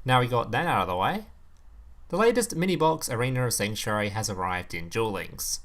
Now we got that out of the way, the latest mini box Arena of Sanctuary has arrived in Duel Links.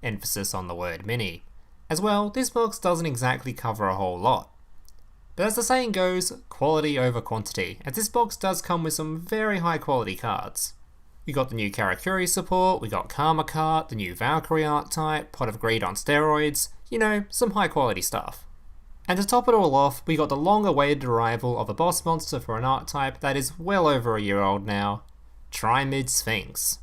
Emphasis on the word mini. As well, this box doesn't exactly cover a whole lot. But as the saying goes, quality over quantity, as this box does come with some very high quality cards. We got the new Karakuri support, we got Karma Cart, the new Valkyrie archetype, Pot of Greed on steroids, you know, some high quality stuff. And to top it all off, we got the long awaited arrival of a boss monster for an archetype that is well over a year old now, Triamid Sphinx.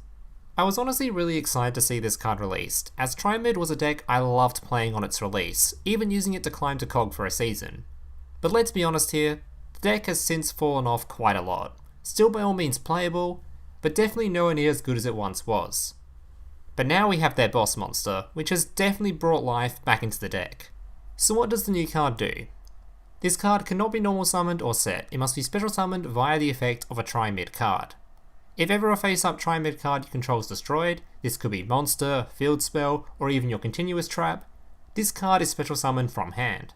I was honestly really excited to see this card released, as Triamid was a deck I loved playing on its release, even using it to climb to COG for a season. But let's be honest here, the deck has since fallen off quite a lot. Still by all means playable, but definitely nowhere near as good as it once was. But now we have their boss monster, which has definitely brought life back into the deck. So what does the new card do? This card cannot be normal summoned or set, it must be special summoned via the effect of a Triamid card. If ever a face-up Triamid card you control is destroyed, this could be monster, field spell, or even your continuous trap, this card is special summoned from hand.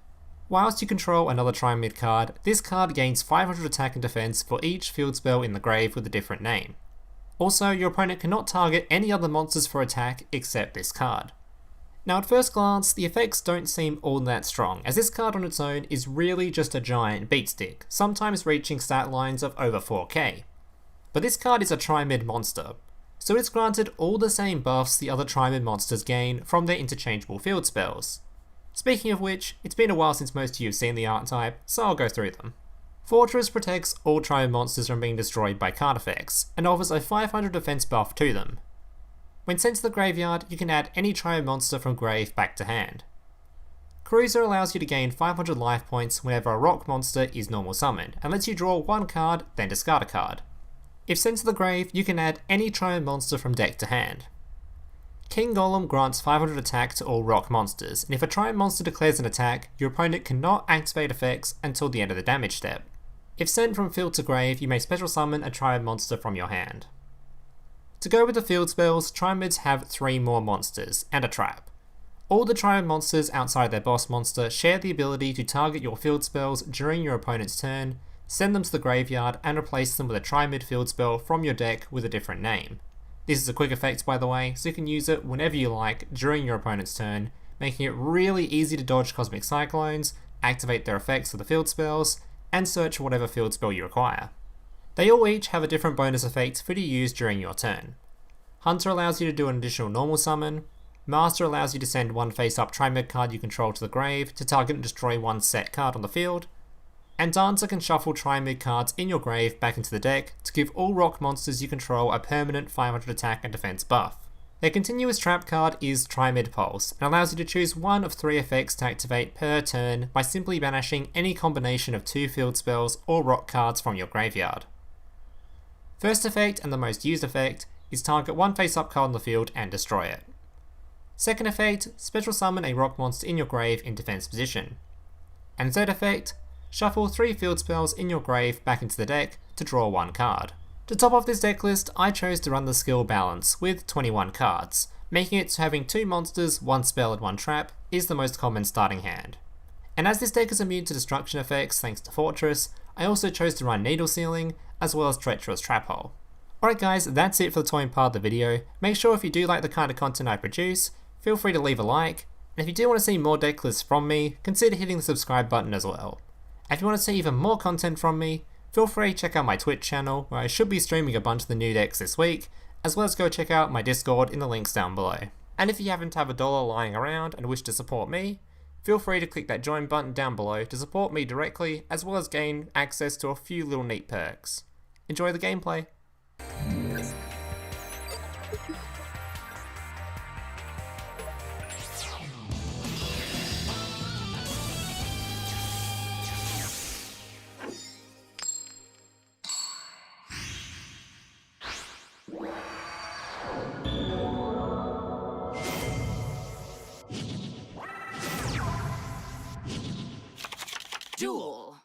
Whilst you control another Triamid card, this card gains 500 attack and defense for each field spell in the grave with a different name. Also, your opponent cannot target any other monsters for attack except this card. Now at first glance, the effects don't seem all that strong, as this card on its own is really just a giant beatstick, sometimes reaching stat lines of over 4k. But this card is a Triamid monster, so it's granted all the same buffs the other Triamid monsters gain from their interchangeable field spells. Speaking of which, it's been a while since most of you have seen the archetype, so I'll go through them. Fortress protects all Triamid monsters from being destroyed by card effects, and offers a 500 defense buff to them. When sent to the graveyard, you can add any Triamid monster from grave back to hand. Cruiser allows you to gain 500 life points whenever a rock monster is normal summoned, and lets you draw one card, then discard a card. If sent to the grave, you can add any Triamid monster from deck to hand. Kingolem grants 500 attack to all rock monsters, and if a Triamid monster declares an attack, your opponent cannot activate effects until the end of the damage step. If sent from field to grave, you may special summon a Triamid monster from your hand. To go with the field spells, Triamids have 3 more monsters, and a trap. All the Triamid monsters outside their boss monster share the ability to target your field spells during your opponent's turn, send them to the graveyard, and replace them with a Triamid field spell from your deck with a different name. This is a quick effect by the way, so you can use it whenever you like during your opponent's turn, making it really easy to dodge Cosmic Cyclones, activate their effects with the field spells, and search for whatever field spell you require. They all each have a different bonus effect for you to use during your turn. Hunter allows you to do an additional normal summon, Master allows you to send one face-up Triamid card you control to the grave to target and destroy one set card on the field, and Dancer can shuffle Triamid cards in your grave back into the deck to give all rock monsters you control a permanent 500 attack and defense buff. Their continuous trap card is Triamid Pulse, and allows you to choose one of 3 effects to activate per turn by simply banishing any combination of 2 field spells or rock cards from your graveyard. First effect, and the most used effect, is target one face-up card on the field and destroy it. Second effect, special summon a rock monster in your grave in defense position. And third effect, shuffle 3 field spells in your grave back into the deck to draw 1 card. To top off this deck list, I chose to run the skill balance with 21 cards, making it so having 2 monsters, 1 spell and 1 trap is the most common starting hand. And as this deck is immune to destruction effects thanks to Fortress, I also chose to run Needle Sealing, as well as Treacherous Trap Hole. Alright guys, that's it for the toying part of the video. Make sure if you do like the kind of content I produce, feel free to leave a like, and if you do want to see more deck lists from me, consider hitting the subscribe button as well. If you want to see even more content from me, feel free to check out my Twitch channel, where I should be streaming a bunch of the new decks this week, as well as go check out my Discord in the links down below. And if you happen to have $1 lying around and wish to support me, feel free to click that join button down below to support me directly, as well as gain access to a few little neat perks. Enjoy the gameplay! Duel.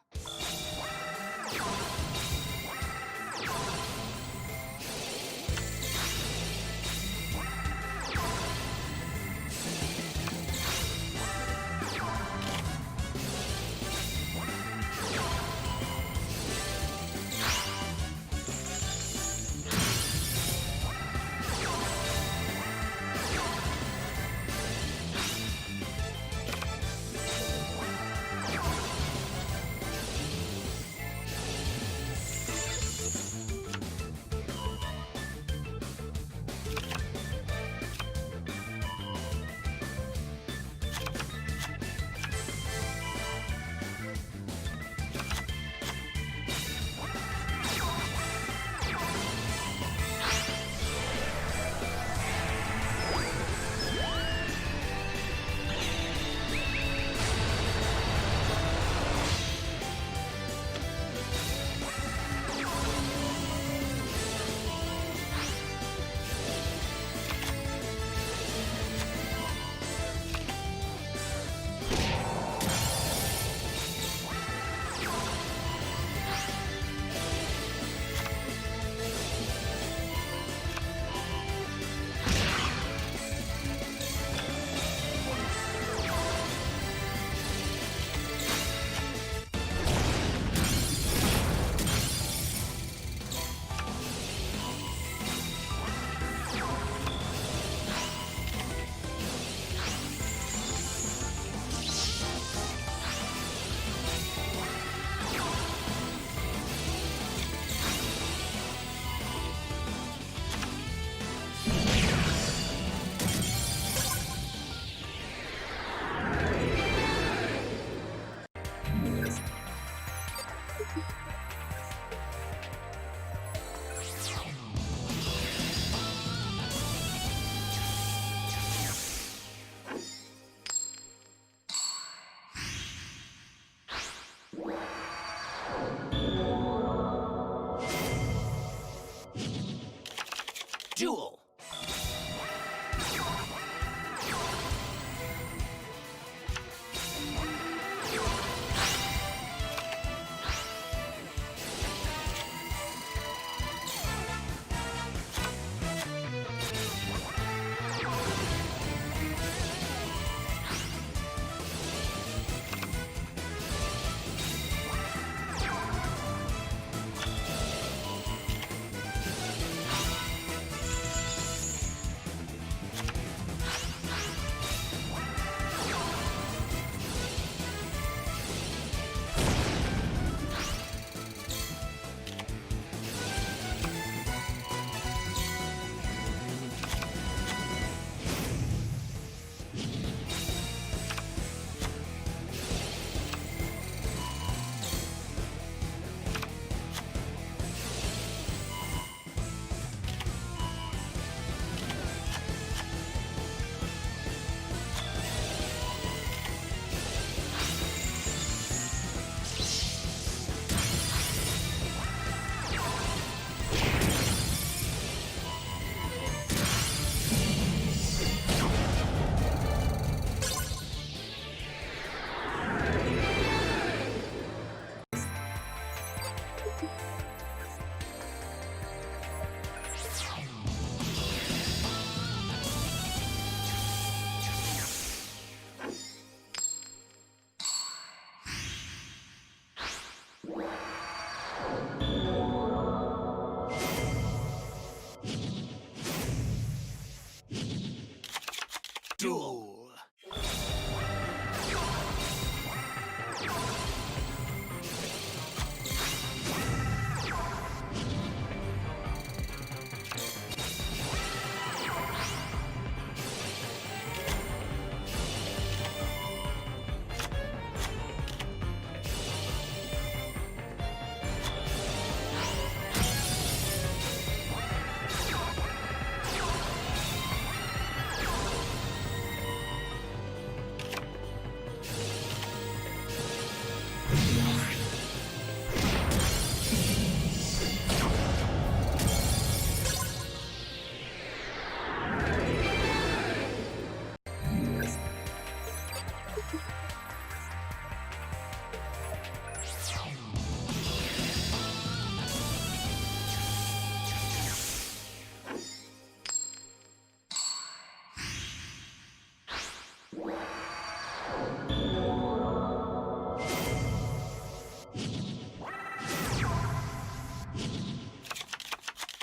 Duel.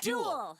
Duel.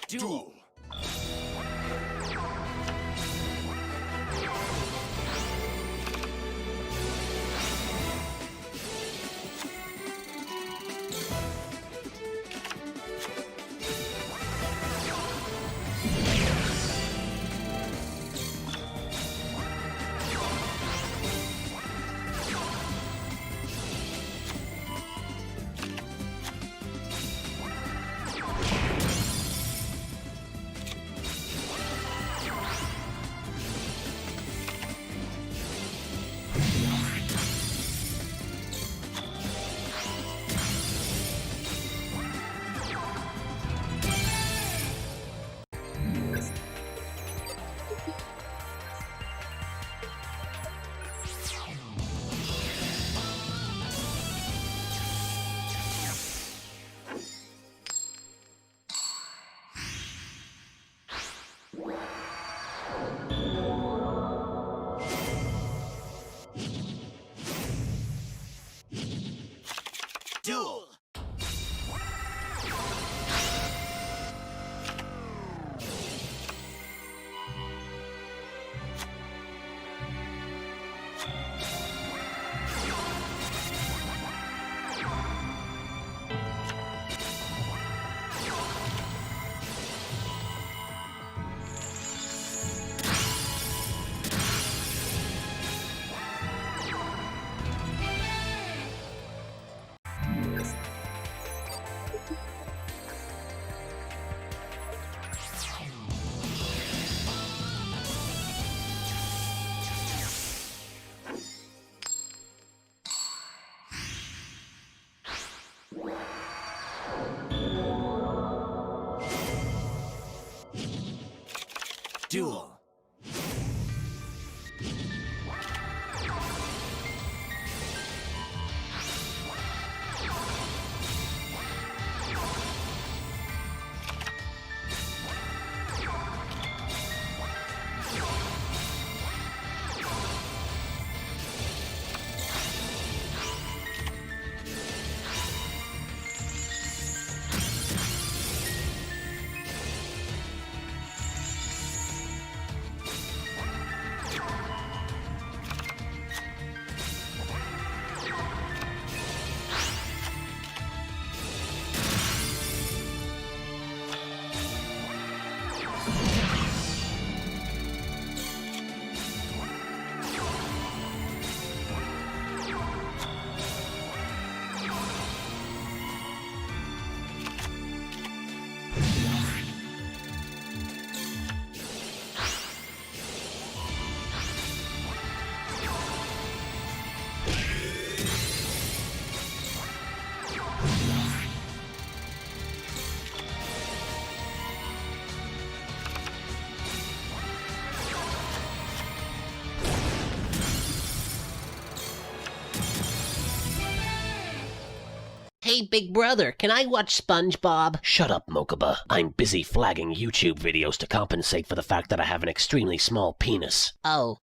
Duel. Duel. Duel. Hey, big brother, can I watch SpongeBob? Shut up, Mokuba. I'm busy flagging YouTube videos to compensate for the fact that I have an extremely small penis. Oh.